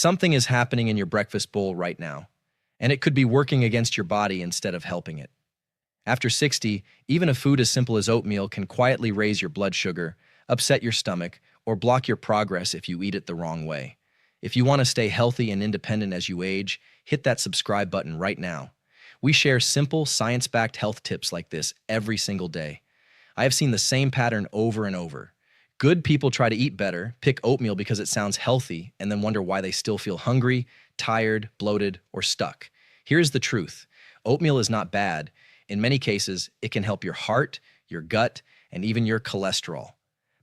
Something is happening in your breakfast bowl right now, and it could be working against your body instead of helping it. After 60, even a food as simple as oatmeal can quietly raise your blood sugar, upset your stomach, or block your progress if you eat it the wrong way. If you want to stay healthy and independent as you age, hit that subscribe button right now. We share simple, science-backed health tips like this every single day. I have seen the same pattern over and over. Good people try to eat better, pick oatmeal because it sounds healthy, and then wonder why they still feel hungry, tired, bloated, or stuck. Here's the truth. Oatmeal is not bad. In many cases, it can help your heart, your gut, and even your cholesterol.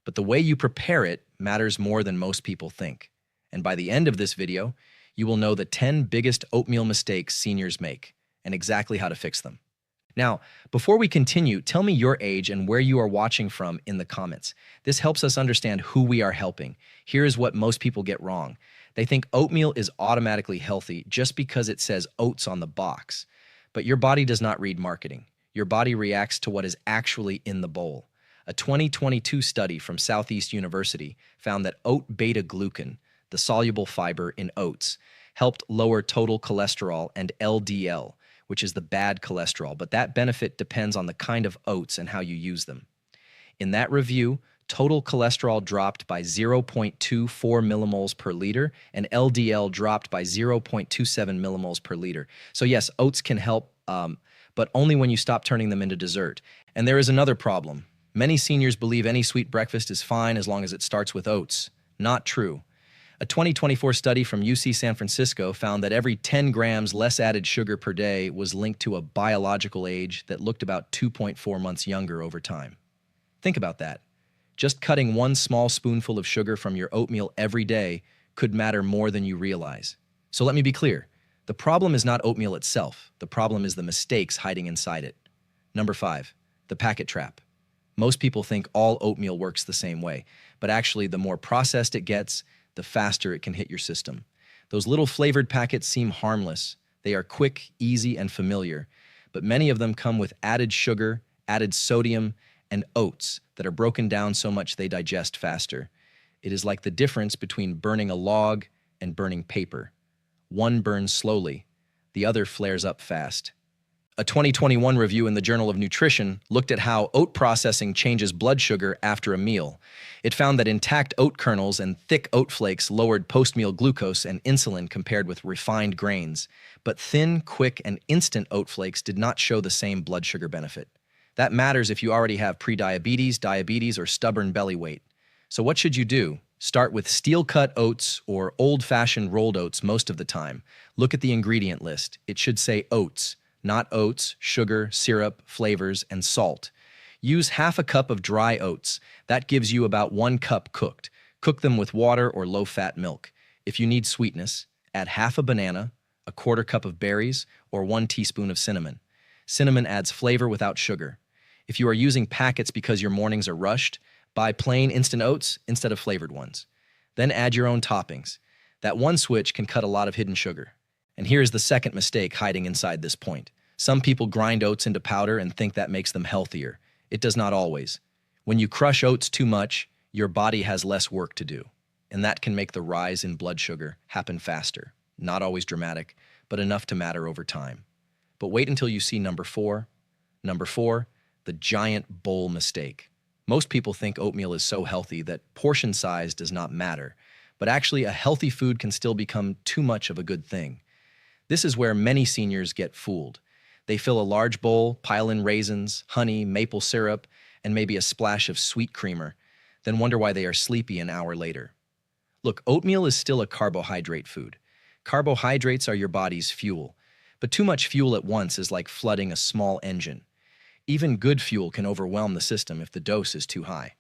But the way you prepare it matters more than most people think. And by the end of this video, you will know the 10 biggest oatmeal mistakes seniors make and exactly how to fix them. Now, before we continue, tell me your age and where you are watching from in the comments. This helps us understand who we are helping. Here's what most people get wrong. They think oatmeal is automatically healthy just because it says oats on the box. But your body does not read marketing. Your body reacts to what is actually in the bowl. A 2022 study from Southeast University found that oat beta-glucan, the soluble fiber in oats, helped lower total cholesterol and LDL, which is the bad cholesterol, but that benefit depends on the kind of oats and how you use them. In that review, total cholesterol dropped by 0.24 millimoles per liter, and LDL dropped by 0.27 millimoles per liter. So yes, oats can help, but only when you stop turning them into dessert. And there is another problem. Many seniors believe any sweet breakfast is fine as long as it starts with oats. Not true. A 2024 study from UC San Francisco found that every 10 grams less added sugar per day was linked to a biological age that looked about 2.4 months younger over time. Think about that. Just cutting one small spoonful of sugar from your oatmeal every day could matter more than you realize. So let me be clear. The problem is not oatmeal itself. The problem is the mistakes hiding inside it. Number 5, the packet trap. Most people think all oatmeal works the same way, but actually the more processed it gets, the faster it can hit your system. Those little flavored packets seem harmless. They are quick, easy, and familiar, but many of them come with added sugar, added sodium, and oats that are broken down so much they digest faster. It is like the difference between burning a log and burning paper. One burns slowly, the other flares up fast. A 2021 review in the Journal of Nutrition looked at how oat processing changes blood sugar after a meal. It found that intact oat kernels and thick oat flakes lowered post-meal glucose and insulin compared with refined grains, but thin, quick, and instant oat flakes did not show the same blood sugar benefit. That matters if you already have prediabetes, diabetes, or stubborn belly weight. So what should you do? Start with steel-cut oats or old-fashioned rolled oats most of the time. Look at the ingredient list. It should say oats, not oats, sugar, syrup, flavors, and salt. Use half a cup of dry oats. That gives you about 1 cup cooked. Cook them with water or low-fat milk. If you need sweetness, add half a banana, a 1/4 cup of berries, or 1 teaspoon of cinnamon. Cinnamon adds flavor without sugar. If you are using packets because your mornings are rushed, buy plain instant oats instead of flavored ones. Then add your own toppings. That one switch can cut a lot of hidden sugar. And here's the second mistake hiding inside this point. Some people grind oats into powder and think that makes them healthier. It does not always. When you crush oats too much, your body has less work to do. And that can make the rise in blood sugar happen faster. Not always dramatic, but enough to matter over time. But wait until you see number 4. Number 4, the giant bowl mistake. Most people think oatmeal is so healthy that portion size does not matter. But actually, a healthy food can still become too much of a good thing. This is where many seniors get fooled. They fill a large bowl, pile in raisins, honey, maple syrup, and maybe a splash of sweet creamer, then wonder why they are sleepy an hour later. Look, oatmeal is still a carbohydrate food. Carbohydrates are your body's fuel, but too much fuel at once is like flooding a small engine. Even good fuel can overwhelm the system if the dose is too high.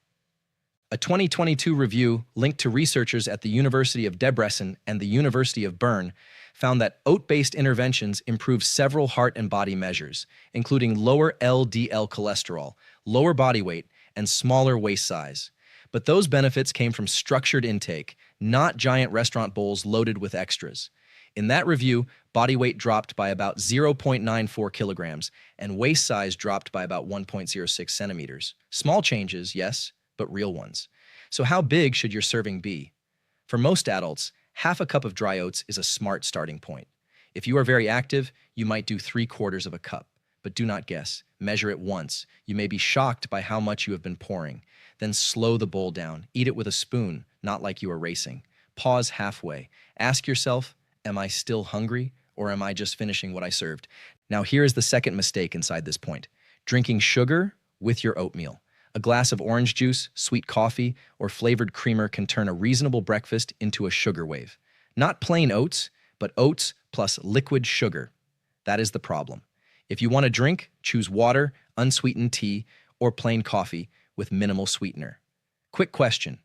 A 2022 review linked to researchers at the University of Debrecen and the University of Bern found that oat-based interventions improve several heart and body measures, including lower LDL cholesterol, lower body weight, and smaller waist size. But those benefits came from structured intake, not giant restaurant bowls loaded with extras. In that review, body weight dropped by about 0.94 kilograms, and waist size dropped by about 1.06 centimeters. Small changes, yes, but real ones. So how big should your serving be? For most adults, Half a cup of dry oats is a smart starting point. If you are very active, you might do 3/4 of a cup. But do not guess. Measure it once. You may be shocked by how much you have been pouring. Then slow the bowl down. Eat it with a spoon, not like you are racing. Pause halfway. Ask yourself, am I still hungry, or am I just finishing what I served? Now here is the second mistake inside this point. Drinking sugar with your oatmeal. A glass of orange juice, sweet coffee, or flavored creamer can turn a reasonable breakfast into a sugar wave. Not plain oats, but oats plus liquid sugar. That is the problem. If you want to drink, choose water, unsweetened tea, or plain coffee with minimal sweetener. Quick question.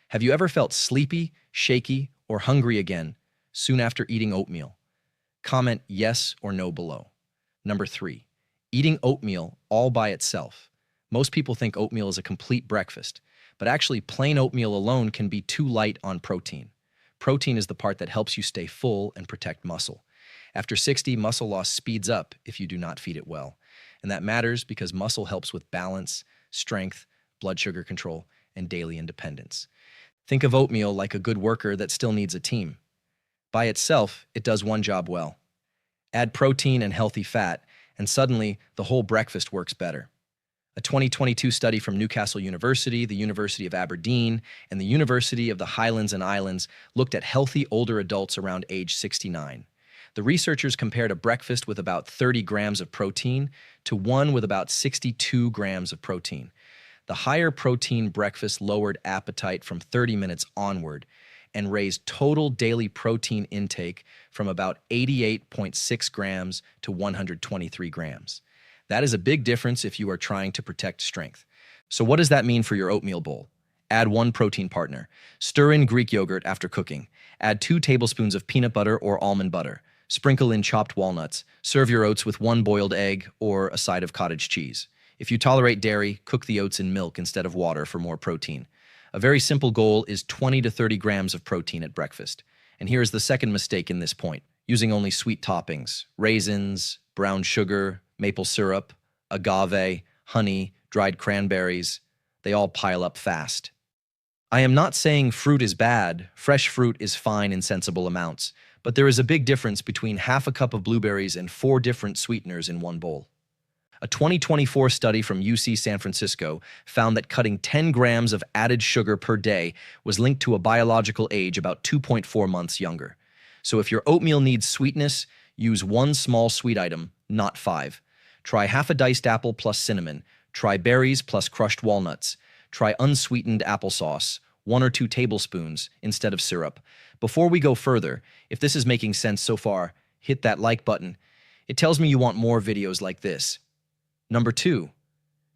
Have you ever felt sleepy, shaky, or hungry again soon after eating oatmeal? Comment yes or no below. Number 3. Eating oatmeal all by itself. Most people think oatmeal is a complete breakfast, but actually plain oatmeal alone can be too light on protein. Protein is the part that helps you stay full and protect muscle. After 60, muscle loss speeds up if you do not feed it well. And that matters because muscle helps with balance, strength, blood sugar control, and daily independence. Think of oatmeal like a good worker that still needs a team. By itself, it does one job well. Add protein and healthy fat, and suddenly the whole breakfast works better. A 2022 study from Newcastle University, the University of Aberdeen, and the University of the Highlands and Islands looked at healthy older adults around age 69. The researchers compared a breakfast with about 30 grams of protein to one with about 62 grams of protein. The higher protein breakfast lowered appetite from 30 minutes onward and raised total daily protein intake from about 88.6 grams to 123 grams. That is a big difference if you are trying to protect strength. So what does that mean for your oatmeal bowl? Add 1 protein partner. Stir in Greek yogurt after cooking. Add 2 tablespoons of peanut butter or almond butter. Sprinkle in chopped walnuts. Serve your oats with 1 boiled egg or a side of cottage cheese. If you tolerate dairy, cook the oats in milk instead of water for more protein. A very simple goal is 20 to 30 grams of protein at breakfast. And here is the second mistake in this point, using only sweet toppings, raisins, brown sugar, maple syrup, agave, honey, dried cranberries. They all pile up fast. I am not saying fruit is bad. Fresh fruit is fine in sensible amounts. But there is a big difference between half a cup of blueberries and 4 different sweeteners in one bowl. A 2024 study from UC San Francisco found that cutting 10 grams of added sugar per day was linked to a biological age about 2.4 months younger. So if your oatmeal needs sweetness, use 1 small sweet item, not 5. Try half a diced apple plus cinnamon. Try berries plus crushed walnuts. Try unsweetened applesauce, 1 or 2 tablespoons instead of syrup. Before we go further, if this is making sense so far, hit that like button. It tells me you want more videos like this. Number 2,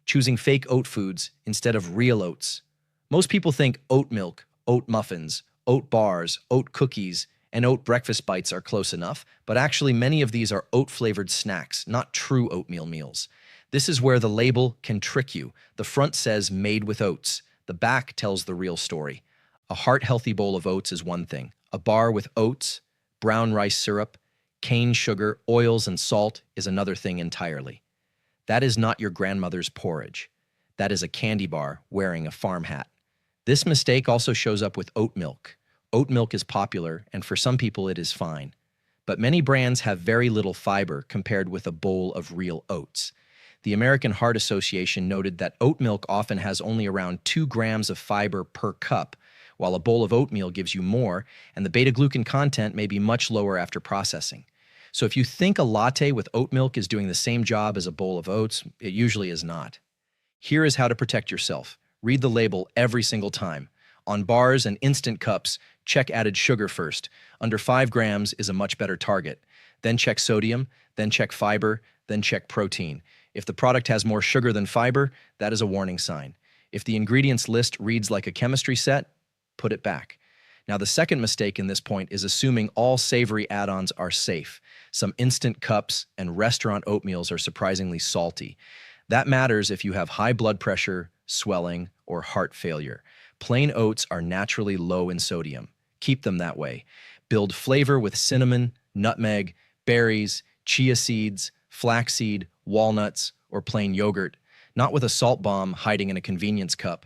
choosing fake oat foods instead of real oats. Most people think oat milk, oat muffins, oat bars, oat cookies, and oat breakfast bites are close enough, but actually many of these are oat-flavored snacks, not true oatmeal meals. This is where the label can trick you. The front says made with oats. The back tells the real story. A heart-healthy bowl of oats is one thing. A bar with oats, brown rice syrup, cane sugar, oils, and salt is another thing entirely. That is not your grandmother's porridge. That is a candy bar wearing a farm hat. This mistake also shows up with oat milk. Oat milk is popular, and for some people it is fine. But many brands have very little fiber compared with a bowl of real oats. The American Heart Association noted that oat milk often has only around 2 grams of fiber per cup, while a bowl of oatmeal gives you more, and the beta-glucan content may be much lower after processing. So if you think a latte with oat milk is doing the same job as a bowl of oats, it usually is not. Here is how to protect yourself. Read the label every single time. On bars and instant cups, check added sugar first. Under 5 grams is a much better target. Then check sodium, then check fiber, then check protein. If the product has more sugar than fiber, that is a warning sign. If the ingredients list reads like a chemistry set, put it back. Now, the second mistake in this point is assuming all savory add-ons are safe. Some instant cups and restaurant oatmeals are surprisingly salty. That matters if you have high blood pressure, swelling, or heart failure. Plain oats are naturally low in sodium. Keep them that way. Build flavor with cinnamon, nutmeg, berries, chia seeds, flaxseed, walnuts, or plain yogurt, not with a salt bomb hiding in a convenience cup.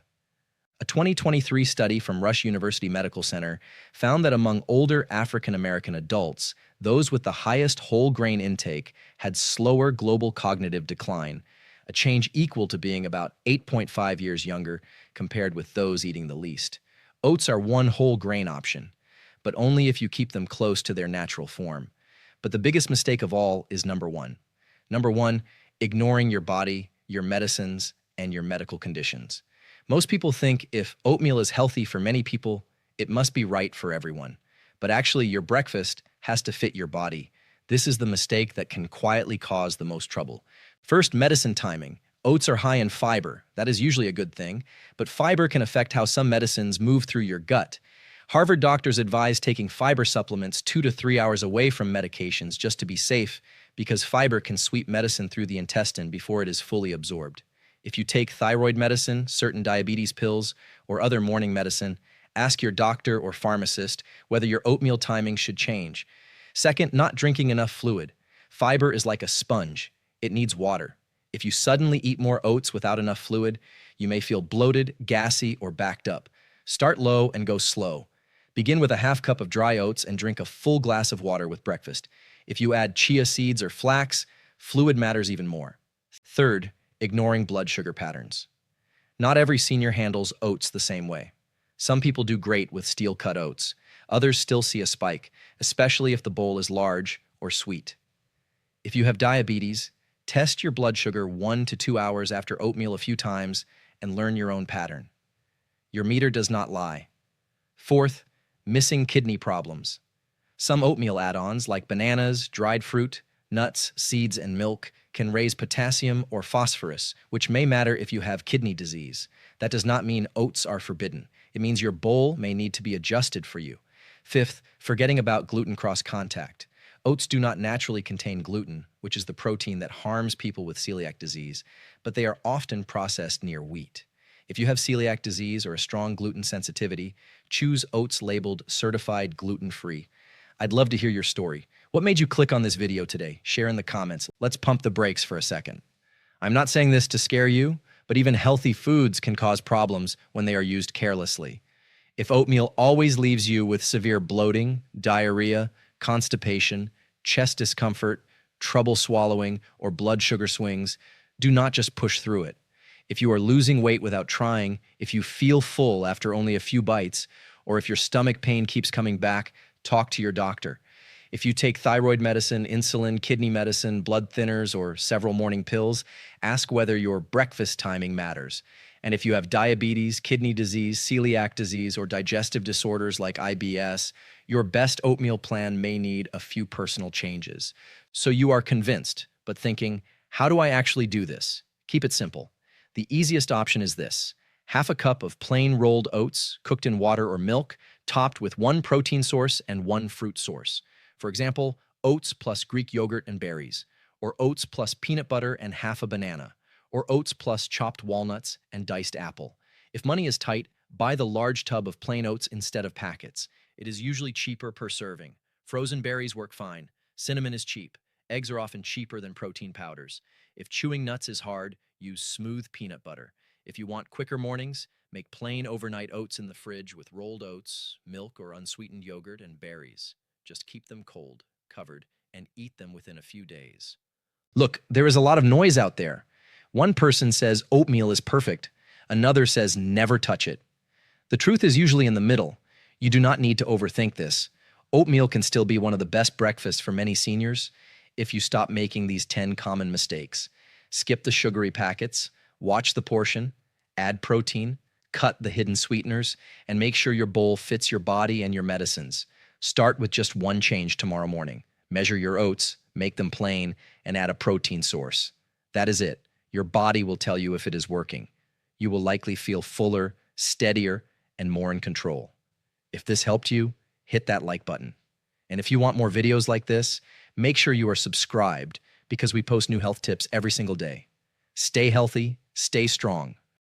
A 2023 study from Rush University Medical Center found that among older African American adults, those with the highest whole grain intake had slower global cognitive decline, a change equal to being about 8.5 years younger compared with those eating the least. Oats are one whole grain option, but only if you keep them close to their natural form. But the biggest mistake of all is number one. Number one, ignoring your body, your medicines, and your medical conditions. Most people think if oatmeal is healthy for many people, it must be right for everyone. But actually, your breakfast has to fit your body. This is the mistake that can quietly cause the most trouble. First, medicine timing. Oats are high in fiber. That is usually a good thing, but fiber can affect how some medicines move through your gut. Harvard doctors advise taking fiber supplements 2 to 3 hours away from medications just to be safe, because fiber can sweep medicine through the intestine before it is fully absorbed. If you take thyroid medicine, certain diabetes pills, or other morning medicine, ask your doctor or pharmacist whether your oatmeal timing should change. Second, not drinking enough fluid. Fiber is like a sponge. It needs water. If you suddenly eat more oats without enough fluid, you may feel bloated, gassy, or backed up. Start low and go slow. Begin with a half cup of dry oats and drink a full glass of water with breakfast. If you add chia seeds or flax, fluid matters even more. Third, ignoring blood sugar patterns. Not every senior handles oats the same way. Some people do great with steel-cut oats. Others still see a spike, especially if the bowl is large or sweet. If you have diabetes, test your blood sugar 1 to 2 hours after oatmeal a few times and learn your own pattern. Your meter does not lie. Fourth, missing kidney problems. Some oatmeal add-ons like bananas, dried fruit, nuts, seeds, and milk can raise potassium or phosphorus, which may matter if you have kidney disease. That does not mean oats are forbidden. It means your bowl may need to be adjusted for you. Fifth, forgetting about gluten cross-contact. Oats do not naturally contain gluten, which is the protein that harms people with celiac disease, but they are often processed near wheat. If you have celiac disease or a strong gluten sensitivity, choose oats labeled certified gluten-free. I'd love to hear your story. What made you click on this video today? Share in the comments. Let's pump the brakes for a second. I'm not saying this to scare you, but even healthy foods can cause problems when they are used carelessly. If oatmeal always leaves you with severe bloating, diarrhea, constipation, chest discomfort, trouble swallowing, or blood sugar swings, do not just push through it. If you are losing weight without trying, if you feel full after only a few bites, or if your stomach pain keeps coming back, talk to your doctor. If you take thyroid medicine, insulin, kidney medicine, blood thinners, or several morning pills, ask whether your breakfast timing matters. And if you have diabetes, kidney disease, celiac disease, or digestive disorders like IBS, your best oatmeal plan may need a few personal changes. So you are convinced, but thinking, how do I actually do this? Keep it simple. The easiest option is this: half a cup of plain rolled oats cooked in water or milk, topped with 1 protein source and 1 fruit source. For example, oats plus Greek yogurt and berries, or oats plus peanut butter and half a banana, or oats plus chopped walnuts and diced apple. If money is tight, buy the large tub of plain oats instead of packets. It is usually cheaper per serving. Frozen berries work fine. Cinnamon is cheap. Eggs are often cheaper than protein powders. If chewing nuts is hard, use smooth peanut butter. If you want quicker mornings, make plain overnight oats in the fridge with rolled oats, milk or unsweetened yogurt, and berries. Just keep them cold, covered, and eat them within a few days. Look, there is a lot of noise out there. One person says oatmeal is perfect. Another says never touch it. The truth is usually in the middle. You do not need to overthink this. Oatmeal can still be one of the best breakfasts for many seniors if you stop making these 10 common mistakes. Skip the sugary packets, watch the portion, add protein, cut the hidden sweeteners, and make sure your bowl fits your body and your medicines. Start with just one change tomorrow morning. Measure your oats, make them plain, and add a protein source. That is it. Your body will tell you if it is working. You will likely feel fuller, steadier, and more in control. If this helped you, hit that like button. And if you want more videos like this, make sure you are subscribed because we post new health tips every single day. Stay healthy, stay strong.